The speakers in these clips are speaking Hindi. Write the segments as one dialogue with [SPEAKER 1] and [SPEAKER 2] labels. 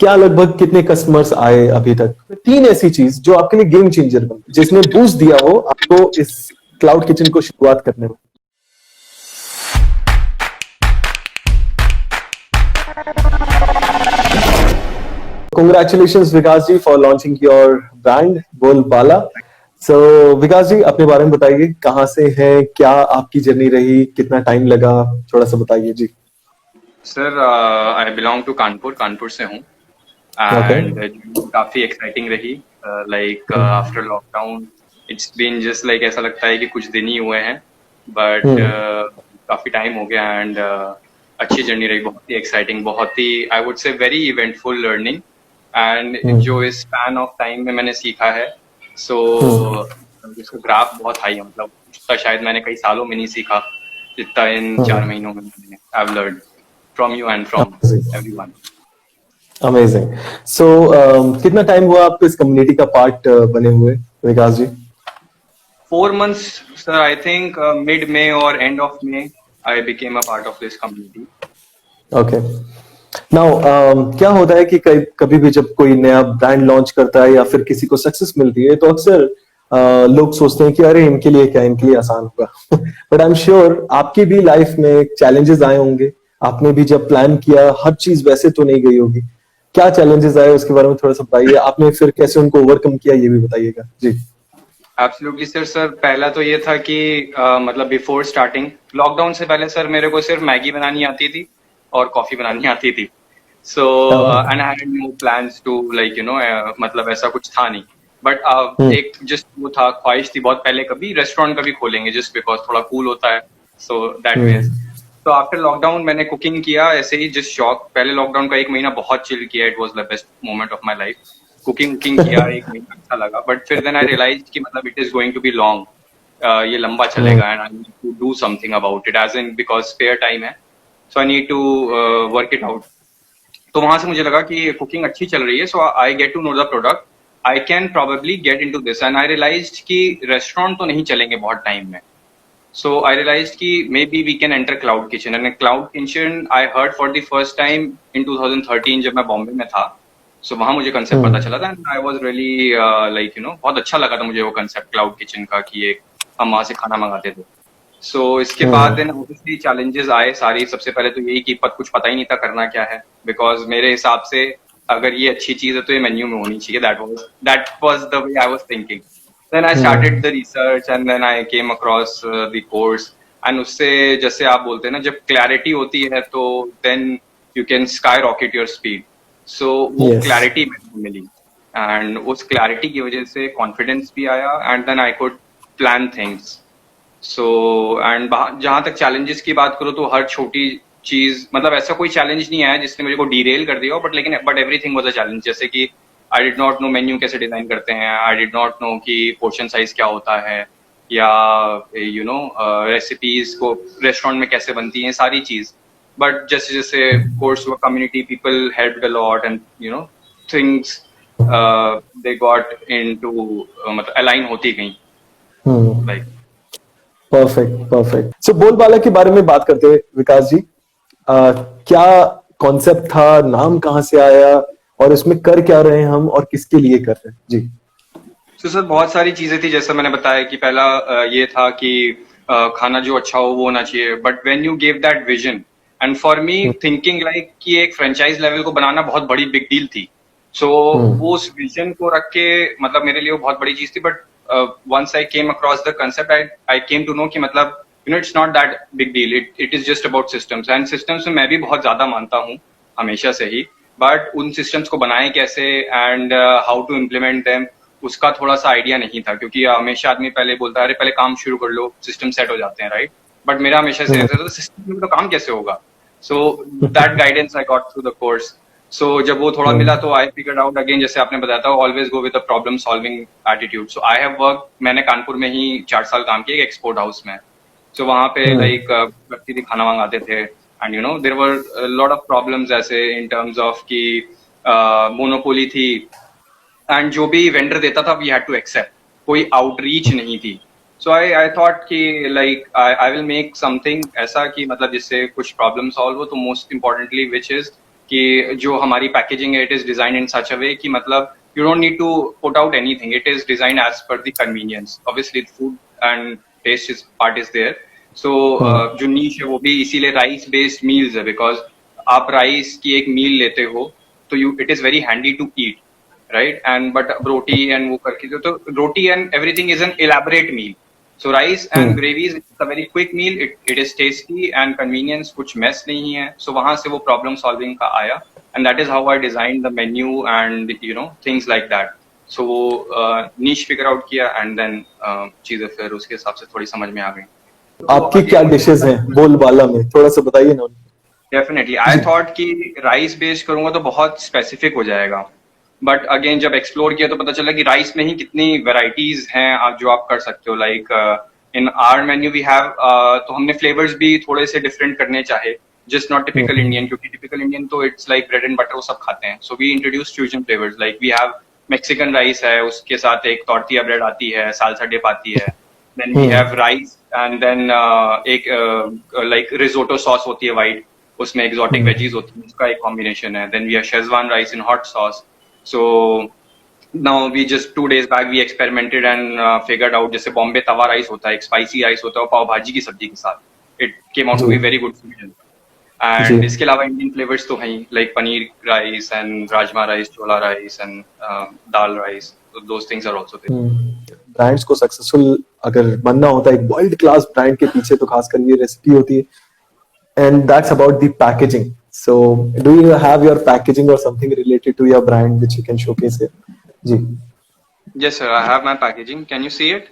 [SPEAKER 1] क्या लगभग कितने कस्टमर्स आए अभी तक? तीन ऐसी चीज जो आपके लिए गेम चेंजर बन, जिसने बूस्ट दिया हो आपको इस क्लाउड किचन को शुरुआत करने में। Congratulations Vikas ji for launching your brand Bolbala. So Vikas जी अपने बारे में बताइए, कहाँ से हैं, क्या आपकी जर्नी रही, कितना टाइम लगा, थोड़ा सा बताइए जी।
[SPEAKER 2] Sir I belong to Kanpur, Kanpur से हूँ
[SPEAKER 1] ओके।
[SPEAKER 2] एंड काफी एक्साइटिंग रही। Like after lockdown it's been just like ऐसा लगता है कि कुछ दिन ही हुए हैं, बट काफी टाइम हो गया एंड अच्छी जर्नी रही, बहुत ही एक्साइटिंग, बहुत ही I would say very eventful learning. And जो इस स्पैन ऑफ टाइम में मैंने सीखा है, सो उसका ग्राफ बहुत हाई है, मतलब जितना शायद मैंने कई सालों में नहीं सीखा जितना इन 4 महीनों में मैंने I learn from you and from everyone.
[SPEAKER 1] Amazing. So कितना टाइम हुआ आपको इस कम्युनिटी का पार्ट बने हुए विकास जी?
[SPEAKER 2] 4 months, sir. I think mid-May or end of May, I became a part of this community.
[SPEAKER 1] Okay. Now क्या होता है कि कभी भी जब कोई नया ब्रांड लॉन्च करता है या फिर किसी को सक्सेस मिलती है तो अक्सर लोग सोचते हैं कि अरे इनके लिए क्या, इनके लिए आसान होगा। बट आई एम श्योर आपकी भी लाइफ में चैलेंजेस आए होंगे। आपने भी जब प्लान किया हर चीज वैसे तो नहीं गई होगी। क्या चैलेंजेस आए उसके बारे में थोड़ा सा बताइए, आपने फिर कैसे उनको ओवरकम किया ये भी बताइएगा जी।
[SPEAKER 2] Absolutely sir. सर पहला तो ये था कि मतलब बिफोर स्टार्टिंग लॉकडाउन से पहले सर मेरे को सिर्फ मैगी बनानी आती थी और कॉफी बनानी आती थी। So and I had no plans to like मतलब ऐसा कुछ था नहीं, बट एक जस्ट वो था, ख्वाहिश थी बहुत पहले कभी रेस्टोरेंट कभी खोलेंगे जस्ट बिकॉज थोड़ा कूल होता है, सो दैट वे। तो आफ्टर लॉकडाउन मैंने कुकिंग किया ऐसे ही जस्ट शौक। पहले लॉकडाउन का 1 महीना बहुत चिल किया, it was the best moment of my life. Cooking cooking किया 1 महीना, अच्छा लगा, बट फिर देन आई रियलाइज कि मतलब it is going to be long, ये लंबा चलेगा and I need to do something about it as in because spare time है, so I need to work it out. तो वहां से मुझे लगा कि कुकिंग अच्छी चल रही है, so I get to know the product, I can probably get into this and I realized कि रेस्टोरेंट तो नहीं चलेंगे बहुत टाइम में। So I realized कि maybe we can enter cloud kitchen, and cloud kitchen I heard for the first time in 2013 जब मैं बॉम्बे में था। So वहाँ मुझे कंसेप्ट पता चला था and I was really like बहुत अच्छा लगा था मुझे वो कंसेप्ट क्लाउड किचन का कि एक हम वहाँ से खाना मंगाते थे। So इसके बाद then obviously challenges आए सारी। सबसे पहले तो यही कि कुछ पता ही नहीं था करना क्या है, because मेरे हिसाब से अगर ये अच्छी चीज है तो ये मेन्यू में होनी चाहिए, that was the way I was thinking. Then I started the research and then I came across the course, and उससे जैसे आप बोलते हैं ना, जब clarity होती है तो then you can skyrocket your speed. So वो clarity मुझे मिली and उस clarity की वजह से confidence भी आया and then I could plan things. So and जहाँ तक challenges की बात करूँ तो हर छोटी चीज, मतलब ऐसा कोई challenge नहीं आया जिसने मुझे को derail कर दिया हो, but everything was a challenge। जैसे कि I did not know menu कैसे डिजाइन करते हैं, आई डिड नॉट नो कि पोर्शन साइज क्या होता है, या रेसिपीज को रेस्टोरेंट में कैसे बनती हैं, सारी चीज। बट जैसे जैसे कोर्स हुआ, community people helped a lot and things they got into मतलब अलाइन होती गई लाइक।
[SPEAKER 1] Perfect perfect. सो बोलबाला के बारे में बात करते हैं विकास जी, क्या कॉन्सेप्ट था, नाम कहाँ से आया और इसमें कर क्या रहे हैं हम और किसके लिए कर रहे हैं जी?
[SPEAKER 2] तो सर बहुत सारी चीजें थी, जैसा मैंने बताया कि पहला ये था कि खाना जो अच्छा हो वो होना चाहिए, but when you give that vision and for me thinking like कि एक फ्रेंचाइज लेवल को बनाना बहुत बड़ी बिग डील थी। सो वो उस विजन को रख के मतलब मेरे लिए वो बहुत बड़ी चीज थी, but once I came across the concept I came to know कि मतलब it's not that big deal, it is just about systems, and systems में मैं भी बहुत ज्यादा मानता हूँ हमेशा से ही, बट उन सिस्टम्स को बनाए कैसे and how to implement them उसका थोड़ा सा आइडिया नहीं था, क्योंकि हमेशा आदमी पहले बोलता है अरे पहले काम शुरू कर लो सिस्टम सेट हो जाते हैं, राइट। बट मेरा हमेशा से रहता था सिस्टम में तो काम कैसे होगा। So that guidance I got through the course. So जब वो थोड़ा मिला तो आई फिगर्ड आउट अगेन, जैसे आपने बताया था, always go with a problem solving attitude. So I have work, मैंने कानपुर में ही 4 साल काम किया एक एक्सपोर्ट हाउस में। सो वहां पे लाइक व्यक्ति थी खाना मंगाते थे and there were lot of problems ऐसे इन टर्म्स ऑफ की मोनोपोली थी एंड जो भी वेंडर देता था वी हैड टू एक्सेप्ट, कोई आउटरीच नहीं थी। सो आई थॉट कि like I will make something ऐसा कि मतलब जिससे कुछ प्रॉब्लम सॉल्व हो, तो मोस्ट इम्पोर्टेंटली विच इज कि जो हमारी पैकेजिंग है इट इज डिजाइन इन सच अ वे कि मतलब you don't need to put out anything. It is designed as per the convenience. Obviously, the food and taste is part is there. So जो niche है वो भी इसीलिए rice based meals है because आप rice की एक meal लेते हो तो it is very handy to eat, right? And but roti and वो करके तो roti and everything is an elaborate meal. So rice and gravies it's a very quick meal. It is tasty and convenience. कुछ mess नहीं है. So वहाँ से वो problem solving का आया. And that is how I designed the menu and things like that. So niche figure out किया and then चीजें फिर उसके हिसाब से थोड़ी समझ में आ गई.
[SPEAKER 1] आपकी क्या डिशेस हैं बोलबाला में, थोड़ा सा बताइए ना.
[SPEAKER 2] डेफिनेटली आई थॉट कि राइस बेस्ड करूंगा तो बहुत स्पेसिफिक हो जाएगा, बट अगेन जब एक्सप्लोर किया तो पता चला कि राइस में ही कितनी वेराइटीज हैं आप जो आप कर सकते हो. Like in our menu we have तो हमने फ्लेवर्स भी थोड़े से डिफरेंट करने चाहे, जस्ट नॉट टिपिकल इंडियन, क्योंकि टिपिकल इंडियन तो it's like bread and butter वो सब खाते हैं. So we introduce fusion flavours. Like we have Mexican rice है, उसके साथ एक टॉर्टिया ब्रेड आती है, साल्सा डिप आती है, then we have rice and then एक लाइक रिजोटो सॉस होती है व्हाइट, उसमें एक्सोटिक वेजीज होती है, उसका एक कॉम्बिनेशन है. Then we have schezwan rice in hot sauce. So now we just 2 days back we experimented and figured out, जैसे बॉम्बे तवा राइस होता है, एक स्पाइसी राइस होता है पाव भाजी की सब्जी के साथ. It came out to be very good fusion. And इसके अलावा इंडियन फ्लेवर्स तो हैं like paneer rice and rajma rice, chhola rice and dal rice. Those things are also there.
[SPEAKER 1] Brands को सक्सेसफुल अगर बनना होता है एक वर्ल्ड क्लास ब्रांड के पीछे तो खासकर ये रेसिपी होती है. And that's about the packaging. So, do you have your packaging or something related to your brand which you can showcase here? Ji.
[SPEAKER 2] Yes, sir. I have my packaging. Can you see it?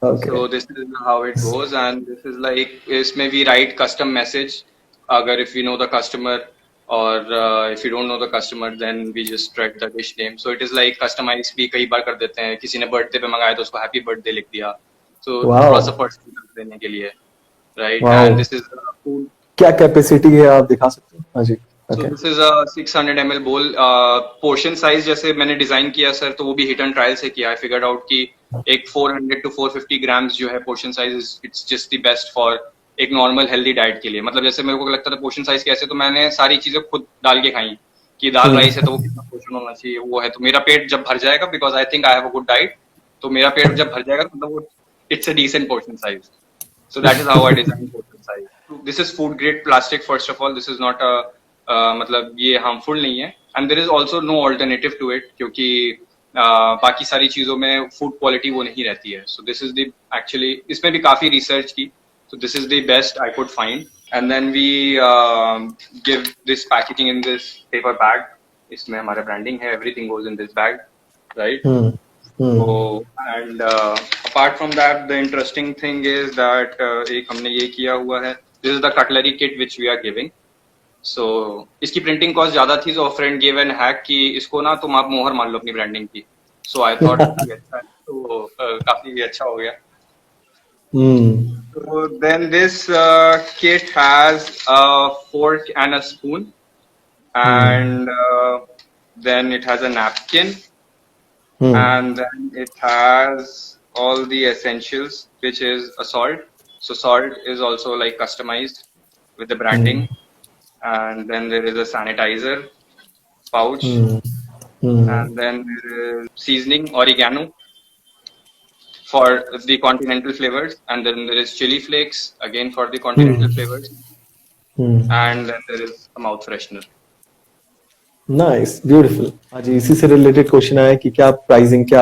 [SPEAKER 1] Okay.
[SPEAKER 2] So this is how it goes, and this is like इसमें we write custom message. अगर if you know the customer, or if you don't know the customer, then we just write the dish name. So it is like customized भी कई बार कर देते हैं. किसी ने birthday पे मंगाया तो उसको happy birthday लिख दिया. So थोड़ा सा personal देने के लिए, right? And this is food.
[SPEAKER 1] क्या कैपेसिटी है आप दिखा सकते हैं? हाँ जी.
[SPEAKER 2] So this is a 600 ml bowl. Portion size जैसे मैंने डिजाइन किया सर, तो वो भी हिट एंड ट्रायल से किया है. फिगर्ड आउट कि एक 400 to 450 ग्राम्स जो है portion size, it's just the best for एक नॉर्मल हेल्दी डाइट के लिए. मतलब जैसे मेरे को लगता था पोर्शन साइज कैसे, तो मैंने सारी चीजें खुद डाल के खाई कि दाल राइस है तो वो कितना पोर्शन होना चाहिए, वो है तो मेरा पेट जब भर जाएगा, because I think I have a good diet, तो मेरा पेट जब भर जाएगा मतलब वो it's a decent portion size. So that is how I designed portion size. This is food grade plastic first of all. This is not a मतलब ये harmful नहीं है. And there is also no alternative to it क्योंकि बाकी सारी चीजों में food quality वो नहीं रहती है. So this is the actually इसमें भी काफी research की. So this is the best I could find. And then we give this packaging in this paper bag. इसमें हमारा branding है. Everything goes in this bag, right? So and apart from that, the interesting thing is that एक हमने ये किया हुआ है. This is the cutlery kit which we are giving. So इसकी printing cost ज्यादा थी, so a friend gave an hack कि इसको ना तुम आप मोहर मान लो अपनी branding की. So I thought तो काफी अच्छा हो गया. So then this kit has a fork and a spoon, and then it has a napkin. And then it has all the essentials, which is a salt. So salt is also like customized with the branding. And then there is a sanitizer pouch. And then there is seasoning, oregano for the continental flavors. And then there is chili flakes, again for the continental flavors. And then there is a mouth freshener.
[SPEAKER 1] Nice, beautiful. हाँ जी, इसी से रिलेटेड क्वेश्चन आया कि क्या प्राइसिंग, क्या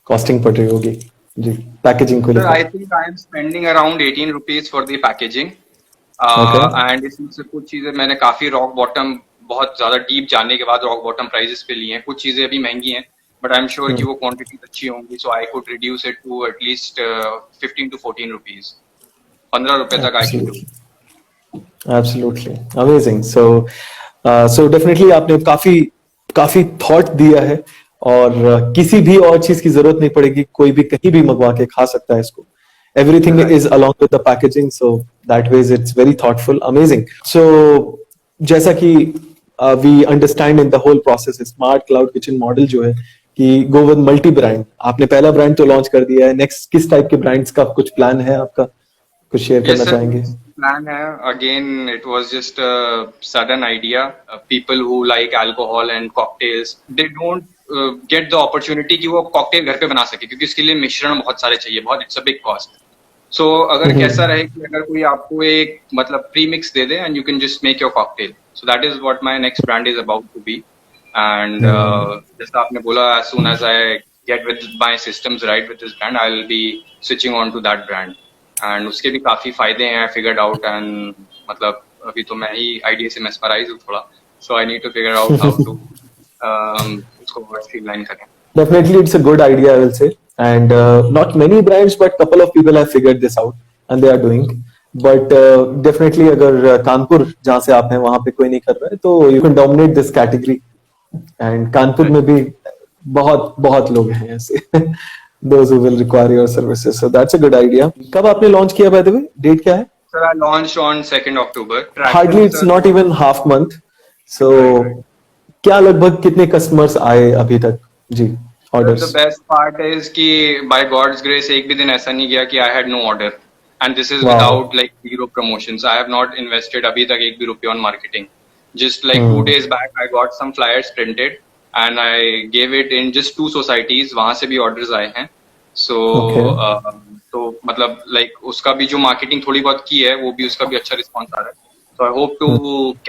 [SPEAKER 1] कॉस्टिंग पड़ रही होगी जी पैकेजिंग को लेकर?
[SPEAKER 2] आई think I am spending around 18 rupees for the packaging. And इसमें से कुछ चीजें मैंने काफी रॉक बॉटम, बहुत ज्यादा डीप जानने के बाद रॉक बॉटम प्राइसेस पे लिए हैं. कुछ चीजें अभी महंगी हैं, बट आई एम श्योर कि वो क्वांटिटी अच्छी होंगी. So I could reduce it to at least 15 to 14 rupees. 15 रुपए तक I can do.
[SPEAKER 1] Absolutely amazing. So definitely आपने काफी थॉट दिया है और किसी भी और चीज की जरूरत नहीं पड़ेगी, कोई भी कहीं भी मंगवा के खा सकता है इसको. Everything is along with the packaging, so that ways it's very thoughtful, amazing. So जैसा कि we understand in the whole process, smart cloud kitchen model जो है कि go with multi brand. आपने पहला ब्रांड तो लॉन्च कर दिया है, नेक्स्ट किस टाइप के ब्रांड्स का कुछ प्लान है आपका? कुछ शेयर
[SPEAKER 2] Yes,
[SPEAKER 1] करना
[SPEAKER 2] sir.
[SPEAKER 1] चाहेंगे?
[SPEAKER 2] Plan है. Again, it was just a sudden idea. People who like alcohol and cocktails, they don't get the opportunity कि वो cocktail घर पे बना सके, क्योंकि इसके लिए मिश्रण बहुत सारे चाहिए, बहुत it's a big cost. So अगर कैसा रहे कि अगर कोई आपको एक मतलब premix they they and you can just make your cocktail. So that is what my next brand is about to be. And जैसा आपने बोला, as soon as I get with my systems right with this brand, I'll be switching on to that brand. And उसके भी काफी फायदे हैं, फिगर्ड आउट. एंड मतलब अभी तो मैं ही आइडिया से मेस्मराइज हूँ थोड़ा, so I need to figure out how to उसको स्ट्रीमलाइन करें.
[SPEAKER 1] Definitely, it's a good idea, I will say. And not many brands, but couple of people have figured this out and they are doing. But definitely, अगर कानपुर जहाँ से आप हैं वहाँ पे कोई नहीं कर रहा है, तो you can dominate this category. And Kanpur में भी बहुत बहुत लोग हैं ऐसे. Those who will require your services. So that's a good idea. कब आपने लॉन्च किया, by the way? डेट क्या है?
[SPEAKER 2] Sir, I launched on 2nd October.
[SPEAKER 1] Hardly, it's not even half month. So क्या लगभग कितने कस्टमर्स आए अभी तक? जी, orders.
[SPEAKER 2] The best part is कि by God's grace एक भी दिन ऐसा नहीं गया कि I had no order. And this is without like zero promotions. I have not invested अभी तक एक भी रुपया on marketing. Just like 2 days back, I got some flyers printed and I gave it in just 2 societies. वहाँ से भी orders आए हैं. So तो मतलब like उसका भी जो marketing थोड़ी बहुत की है, वो भी उसका भी अच्छा response आ रहा है. So I hope to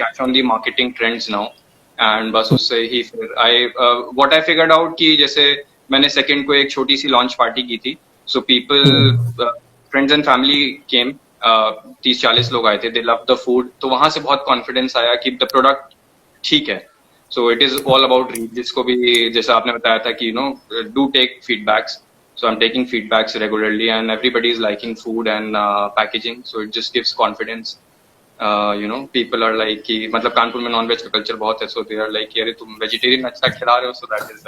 [SPEAKER 2] catch on the marketing trends now. And बस उससे ही फिर व्हाट आई फिगर्ड आउट कि जैसे मैंने सेकंड को एक छोटी सी लॉन्च पार्टी की थी. So people, friends and family केम, 30-40 लोग आए थे. दे लव द फूड. तो वहां से बहुत कॉन्फिडेंस आया कि द प्रोडक्ट ठीक है. So it is all about reach. जिसको भी जैसा आपने बताया था कि do take feedbacks. So I'm taking feedbacks regularly and everybody is liking food and packaging. So it just gives confidence. People are like कि मतलब कानपुर में नॉन वेज का कल्चर बहुत है. So they are like यार तुम वेजिटेरियन अच्छा खिला रहे हो. So that is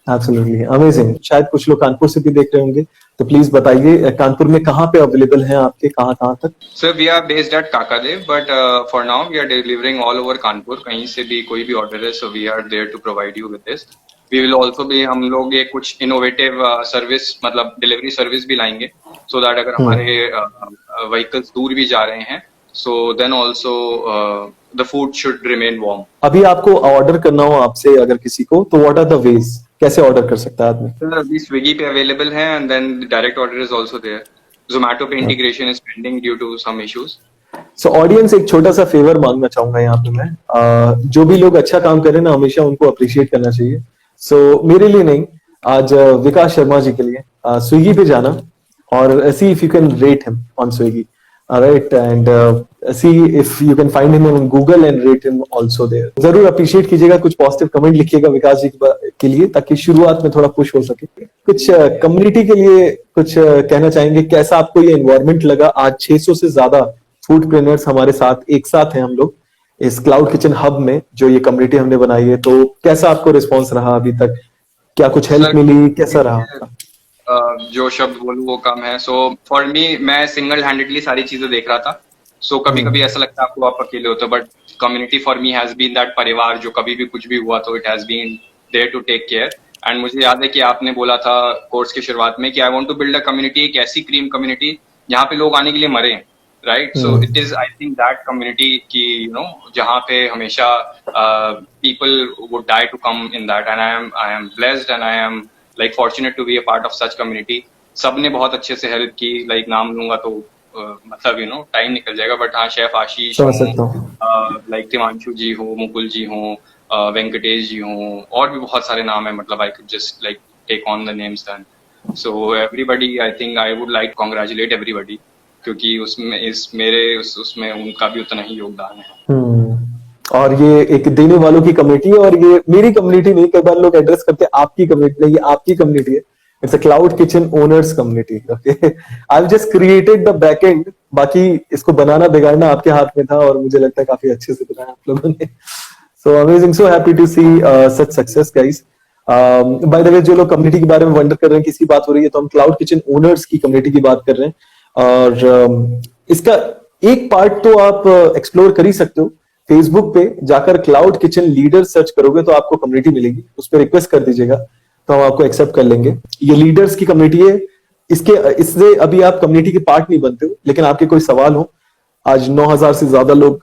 [SPEAKER 1] Absolutely amazing. शायद कुछ लोग कानपुर से भी देख रहे होंगे, तो प्लीज बताइए कानपुर में कहाँ पे अवेलेबल हैं आपके, कहाँ तक?
[SPEAKER 2] Sir, we are based at Kakadev, but for now we are delivering all over Kanpur. कहीं से भी कोई भी ऑर्डर है, so we are there to provide you with this. We will also be, हम लोग ये कुछ इनोवेटिव सर्विस मतलब डिलीवरी सर्विस भी लाएंगे, so that अगर हमारे व्हीकल्स दूर भी जा रहे हैं, so then also the food should remain warm.
[SPEAKER 1] अभी आपको ऑर्डर करना हो आपसे अगर किसी को, तो व्हाट आर द वेज, कैसे ऑर्डर कर सकता है आदमी?
[SPEAKER 2] Sir, अभी स्विगी पे अवेलेबल है and then direct order is also there. Zomato पे integration is pending due to some issues.
[SPEAKER 1] So audience, एक छोटा सा फेवर मांगना चाहूंगा यहाँ पे मैं. जो भी लोग अच्छा काम करें ना, हमेशा उनको अप्रिशिएट करना चाहिए. So मेरे लिए नहीं, आज विकास शर्मा जी के लिए स्विगी पे जाना और see if you can rate him on Swiggy. Alright, and see if you can find him on Google and rate him also there. जरूर अप्रिशिएट कीजिएगा, कुछ पॉजिटिव कमेंट लिखिएगा विकास जी के लिए, ताकि शुरुआत में थोड़ा पुश हो सके. कुछ कम्युनिटी के लिए कुछ कहना चाहेंगे? कैसा आपको ये एनवायरनमेंट लगा? आज 600 से ज्यादा फूड ट्रेनर्स हमारे साथ एक साथ हैं हम लोग इस क्लाउड किचन हब में, जो ये कम्युनिटी हमने बनाई है. तो कैसा आपको रिस्पॉन्स रहा अभी तक? क्या कुछ हेल्प मिली? कैसा रहा आपका?
[SPEAKER 2] जो शब्द बोलूं वो कम है. सो फॉर मी, मैं सिंगल हैंडेडली सारी चीजें देख रहा था. सो कभी कभी ऐसा लगता है आपको आप अकेले होते हो, but community for me has been that परिवार जो कभी भी कुछ भी हुआ तो it has been there to take care. And मुझे याद है कि आपने बोला था कोर्स की शुरुआत में कि I want to build a community, एक ऐसी क्रीम कम्युनिटी जहाँ पे लोग आने के लिए मरे, right? So it is, I think, that community की जहाँ पे हमेशा people would die to come in that. And I am blessed and I am like fortunate to be a part of such community. सबने बहुत अच्छे से हेल्प की. like नाम लूंगा तो मतलब टाइम निकल जाएगा, बट हाँ, शेफ आशीष हो, like तिमांशु जी हो, मुकुल जी हो, वेंकटेश जी हो, और भी बहुत सारे नाम है. मतलब I could just like take on the names then. So everybody, I think I would like to congratulate everybody, क्योंकि उसमें उनका भी उतना ही योगदान है.
[SPEAKER 1] और ये एक देने वालों की कम्युनिटी है, और ये मेरी कम्युनिटी नहीं, कई बार लोग एड्रेस करते हैं आपकी कम्युनिटी नहीं, ये आपकी कम्युनिटी है. It's a cloud kitchen owners community. Okay, I have just created the back and. बाकी इसको बनाना बिगाड़ना आपके हाथ में था, और मुझे लगता है काफी अच्छे से बनाया आप लोगों ने. So amazing, so happy to see such success guys. By the way, जो लोग कम्युनिटी के बारे में वंडर कर रहे हैं किसकी बात हो रही है, तो हम क्लाउड किचन ओनर्स की कम्युनिटी की बात कर रहे हैं. और इसका एक पार्ट तो आप एक्सप्लोर कर ही सकते हो. फेसबुक पे जाकर क्लाउड किचन लीडर सर्च करोगे तो आपको कम्युनिटी मिलेगी, उस पर रिक्वेस्ट कर दीजिएगा तो हम आपको एक्सेप्ट कर लेंगे. ये लीडर्स की कम्युनिटी है. इससे अभी आप कम्युनिटी के पार्ट नहीं बनते हो, लेकिन आपके कोई सवाल हो, आज 9,000 से ज्यादा लोग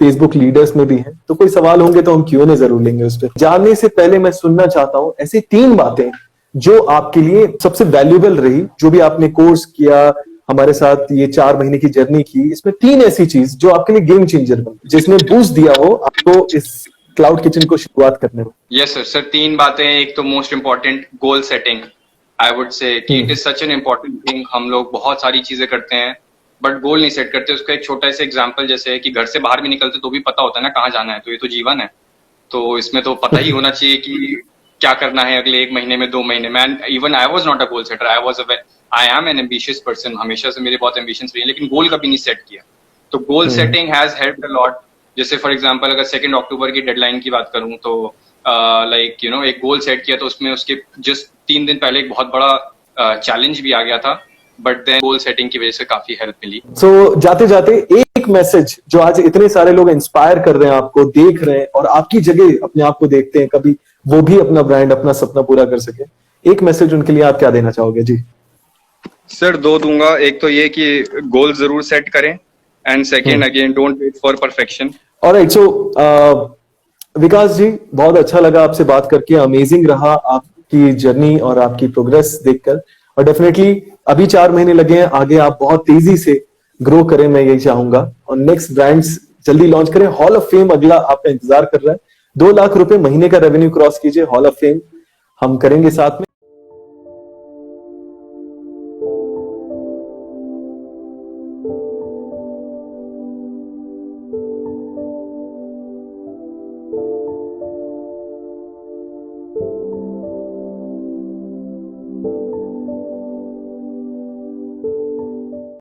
[SPEAKER 1] फेसबुक लीडर्स में भी हैं, तो कोई सवाल होंगे तो हम Q&A जरूर लेंगे उस पर। जानने से पहले मैं सुनना चाहता हूं ऐसी 3 बातें जो आपके लिए सबसे वैल्यूएबल रही, जो भी आपने कोर्स किया हमारे साथ, ये 4 महीने की जर्नी की, इसमें 3 ऐसी चीज जो आपके लिए गेम चेंजर बन, जिसने बूस्ट दिया हो आपको इस क्लाउड किचन को शुरुआत करने में।
[SPEAKER 2] यस सर 3 बातें। एक तो most important goal setting, I would say कि it is such an important thing. हम लोग बहुत सारी चीजें करते हैं बट गोल नहीं सेट करते। उसका एक छोटा सा एग्जांपल जैसे है कि घर से बाहर भी निकलते तो भी पता होता है ना कहाँ जाना है, तो ये तो जीवन है, तो इसमें तो पता ही होना चाहिए कि क्या करना है अगले 1 महीने में, 2 महीने में। Even I was not a goal setter, I am an ambitious person, हमेशा से मेरे बहुत एम्बिशंस रही है, लेकिन गोल कभी नहीं सेट किया। तो goal setting has helped a lot. जैसे फॉर एग्जांपल अगर 2 अक्टूबर की डेडलाइन की बात करूं तो लाइक यू नो एक गोल सेट किया, तो उसमें उसके जस्ट 3 दिन पहले एक बहुत बड़ा चैलेंज भी आ गया था, बट देन गोल सेटिंग की वजह से काफी हेल्प मिली।
[SPEAKER 1] सो जाते जाते एक मैसेज जो आज इतने सारे लोग इंस्पायर कर रहे हैं, आपको देख रहे हैं और आपकी जगह अपने आप को देखते हैं, कभी वो भी अपना ब्रांड, अपना सपना पूरा कर सके, एक मैसेज उनके लिए आप क्या देना चाहोगे जी?
[SPEAKER 2] सर 2 दूंगा। एक तो ये कि गोल जरूर सेट करें, and second again don't wait for perfection.
[SPEAKER 1] Alright, so Vikas ji, बहुत अच्छा लगा आपसे बात करके, अमेजिंग रहा आपकी जर्नी और आपकी प्रोग्रेस देखकर, और डेफिनेटली अभी 4 महीने लगे हैं, आगे आप बहुत तेजी से ग्रो करें, मैं यही चाहूंगा, और नेक्स्ट ब्रांड्स जल्दी लॉन्च करें। हॉल ऑफ फेम अगला आपका इंतजार कर रहा है, 2 लाख रुपए महीने का रेवेन्यू क्रॉस कीजिए, हॉल ऑफ फेम हम करेंगे साथ में।